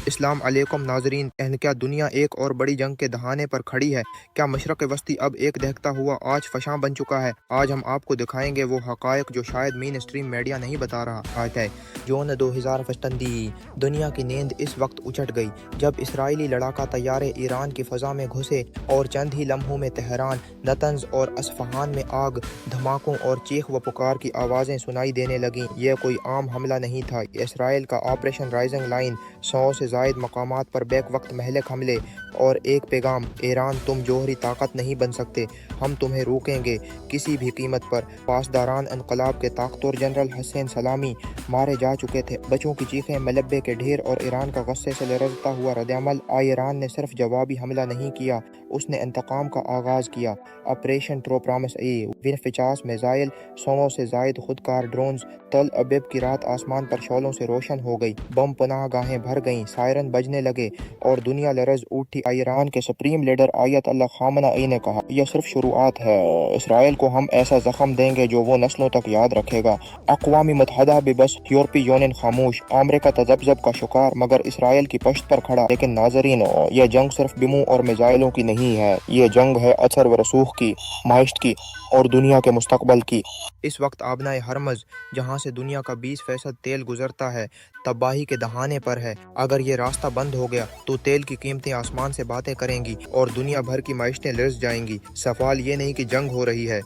السلام علیکم ناظرین، کیا دنیا ایک اور بڑی جنگ کے دہانے پر کھڑی ہے؟ کیا مشرق وسطی اب ایک دہکتا ہوا آج فشاں بن چکا ہے؟ آج ہم آپ کو دکھائیں گے وہ حقائق جو شاید مین اسٹریم میڈیا نہیں بتا رہا ہے۔ جون 2025 دنیا کی نیند اس وقت اچٹ گئی جب اسرائیلی لڑاکا طیارے ایران کی فضا میں گھسے اور چند ہی لمحوں میں تہران، نتنز اور اصفہان میں آگ، دھماکوں اور چیخ و پکار کی آوازیں سنائی دینے لگیں۔ یہ کوئی عام حملہ نہیں تھا، یہ اسرائیل کا آپریشن رائزنگ لائن، 100 سے زائد مقامات پر بیک وقت مہلک حملے اور ایک پیغام: ایران تم جوہری طاقت نہیں بن سکتے، ہم تمہیں روکیں گے کسی بھی قیمت پر۔ پاسداران انقلاب کے طاقتور جنرل حسین سلامی مارے جا چکے تھے، بچوں کی چیخیں، ملبے کے ڈھیر اور ایران کا غصے سے لرزتا ہوا ردعمل۔ ایران نے صرف جوابی حملہ نہیں کیا، اس نے انتقام کا آغاز کیا۔ آپریشن ٹرو پرامس 50 میزائل، 100 سے زائد خودکار ڈرونز۔ تل ابیب کی رات آسمان پر شعلوں سے روشن ہو گئی، بم پناہ گاہیں بھر گئیں، سائرن بجنے لگے اور دنیا لرز اٹھی۔ ایران کے سپریم لیڈر آیت اللہ خامنہ نے کہا، یہ صرف شروعات ہے، اسرائیل کو ہم ایسا زخم دیں گے جو وہ نسلوں تک یاد رکھے گا۔ اقوام متحدہ بے بس، یورپی یونین خاموش، امریکہ تذبذب کا شکار مگر اسرائیل کی پشت پر کھڑا۔ لیکن ناظرین، یہ جنگ صرف بموں اور میزائلوں کی نہیں ہے، یہ جنگ ہے اثر و رسوخ کی، معیشت کی اور دنیا کے مستقبل کی۔ اس وقت آبنائے ہرمز، جہاں سے دنیا کا 20% تیل گزرتا ہے، تباہی کے دہانے پر ہے۔ اگر یہ راستہ بند ہو گیا تو تیل کی قیمتیں آسمان سے باتیں کریں گی اور دنیا بھر کی معیشتیں لرز جائیں گی۔ سوال یہ نہیں کہ جنگ ہو رہی ہے،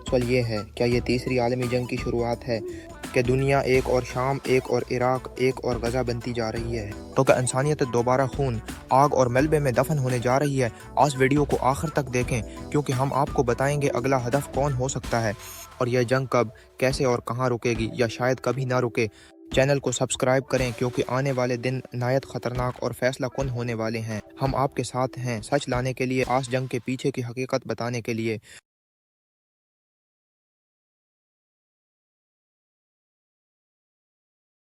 سوال یہ ہے کیا یہ تیسری عالمی جنگ کی شروعات ہے؟ کہ دنیا ایک اور شام، ایک اور عراق، ایک اور غزہ بنتی جا رہی ہے؟ تو کیا انسانیت دوبارہ خون، آگ اور ملبے میں دفن ہونے جا رہی ہے؟ آج ویڈیو کو آخر تک دیکھیں کیونکہ ہم آپ کو بتائیں گے اگلا ہدف کون ہو سکتا ہے اور یہ جنگ کب، کیسے اور کہاں رکے گی یا شاید کبھی نہ رکے۔ چینل کو سبسکرائب کریں کیونکہ آنے والے دن نہایت خطرناک اور فیصلہ کن ہونے والے ہیں۔ ہم آپ کے ساتھ ہیں، سچ لانے کے لیے، آس جنگ کے پیچھے کی حقیقت بتانے کے لیے۔